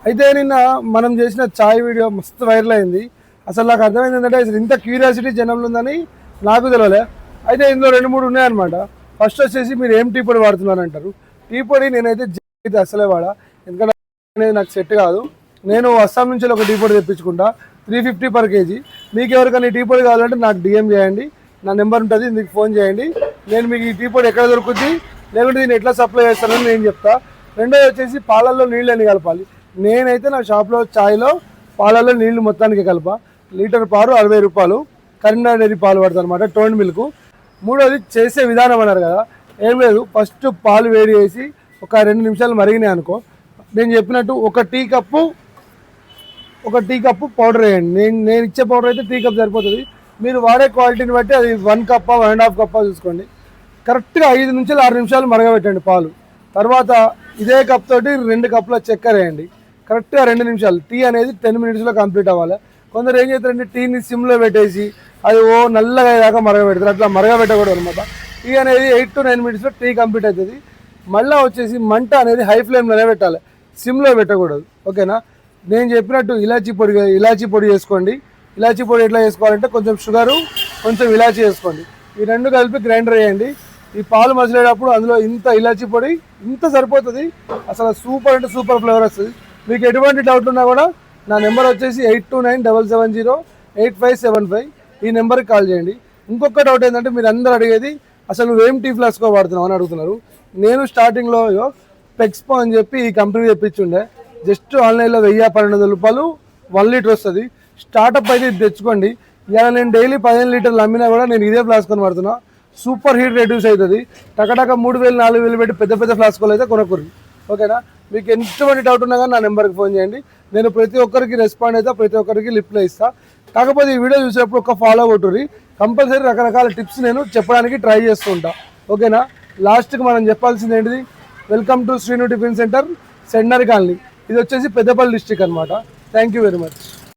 అయితే నిన్న మనం చేసిన చాయ్ వీడియో మస్తు వైరల్ అయింది. అసలు నాకు అర్థమైంది ఏంటంటే అసలు ఇంత క్యూరియాసిటీ జనంలో ఉందని నాకు తెలియలే. అయితే ఇందులో 2-3 ఉన్నాయన్నమాట. ఫస్ట్ వచ్చేసి మీరు ఏం టీ పొడి వాడుతున్నారు అంటారు. టీ పొడి నేనైతే అసలే వాడా, ఎందుకంటే అనేది నాకు సెట్ కాదు. నేను అస్సాం నుంచి ఒక టీ పొడి తెప్పించుకుంటా, 350 per kg. మీకు ఎవరికైనా టీ పొడి కావాలంటే నాకు డిఎం చేయండి, నా నెంబర్ ఉంటుంది, మీకు ఫోన్ చేయండి. నేను మీకు ఈ టీ పొడి ఎక్కడ దొరుకుతుంది, లేకుంటే దీన్ని ఎట్లా సప్లై చేస్తానని నేను చెప్తా. రెండోది వచ్చేసి పాలల్లో నీళ్ళు ఎన్ని కలపాలి. నేనైతే నా షాప్లో ఛాయ్లో పాలల్లో నీళ్లు మొత్తానికి కలప. లీటర్ పాలు 60 రూపాయలు, కరీంనగర్ డైరీ పాలు పడతాయి అనమాట, టోన్ మిల్క్. మూడోది చేసే విధానం అన్నారు కదా, ఏం లేదు, ఫస్ట్ పాలు వేడి చేసి ఒక 2 నిమిషాలు మరిగినాయి అనుకో, నేను చెప్పినట్టు ఒక టీ కప్పు పౌడర్ వేయండి. నేను ఇచ్చే పౌడర్ అయితే టీ కప్ సరిపోతుంది. మీరు వాడే క్వాలిటీని బట్టి అది 1 కప్పా 1.5 కప్పా చూసుకోండి. కరెక్ట్గా 5 నుంచి 6 నిమిషాలు మరగబెట్టండి పాలు. తర్వాత ఇదే కప్ తోటి 2 కప్పుల చక్కెర వేయండి. కరెక్ట్గా 2 నిమిషాలు. టీ అనేది 10 minutesలో కంప్లీట్ అవ్వాలి. కొందరు ఏం చేస్తారంటే టీని సిమ్లో పెట్టేసి అది నల్లగా అయ్యాక మరగబెడతారు. అట్లా మరగబెట్టకూడదు అనమాట. టీ అనేది 8 to 9 minutesలో టీ కంప్లీట్ అవుతుంది. మళ్ళీ వచ్చేసి మంట అనేది హై ఫ్లేమ్లోనే పెట్టాలి, సిమ్లో పెట్టకూడదు. ఓకేనా? నేను చెప్పినట్టు ఇలాచీ పొడి చేసుకోండి. ఇలాచీ పొడి ఎట్లా చేసుకోవాలంటే కొంచెం షుగరు, కొంచెం ఇలాచీ వేసుకోండి. ఈ 2 కలిపి గ్రైండర్ వేయండి. ఈ పాలు మసిలేటప్పుడు అందులో ఇంత ఇలాచీ పొడి ఇంత సరిపోతుంది. అసలు సూపర్ అంటే సూపర్ ఫ్లేవర్ వస్తుంది. మీకు ఎటువంటి డౌట్ ఉన్నా కూడా నా నెంబర్ వచ్చేసి 8297708575. ఈ నెంబర్కి కాల్ చేయండి. ఇంకొక డౌట్ ఏంటంటే మీరు అందరూ అడిగేది అసలు నువ్వేం టీ ఫ్లాస్కో వాడుతున్నావు అని అడుగుతున్నారు. నేను స్టార్టింగ్లో పెక్స్పో అని చెప్పి ఈ కంపెనీ తెప్పించుండే. జస్ట్ ఆన్లైన్లో 1000-1200 రూపాయలు 1 లీటర్ వస్తుంది. స్టార్టప్ అయితే ఇది తెచ్చుకోండి. ఇలా నేను డైలీ 15 లీటర్లు అమ్మినా కూడా నేను ఇదే ఫ్లాస్కొని వాడుతున్నా. సూపర్ హీట్ రెడ్యూస్ అవుతుంది. టకటక 3000-4000 పెట్టి పెద్ద పెద్ద ఫ్లాస్కోలు అయితే కొనుక్కోండి. ఓకేనా? మీకు ఎటువంటి డౌట్ ఉన్నా కానీ నా నెంబర్కి ఫోన్ చేయండి. నేను ప్రతి ఒక్కరికి రెస్పాండ్ అయితే ప్రతి ఒక్కరికి లిప్లో ఇస్తాను. కాకపోతే ఈ వీడియో చూసేటప్పుడు ఒక ఫాలో కొట్టుర్రి. కంపల్సరీ రకరకాల టిప్స్ నేను చెప్పడానికి ట్రై చేస్తూ ఉంటా. ఓకేనా? లాస్ట్కి మనం చెప్పాల్సింది ఏంటిది, welcome to Srinu tiffin centre, sender colony. ఇది వచ్చేసి పెద్దపల్లి డిస్ట్రిక్ట్ అనమాట. Thank you very much.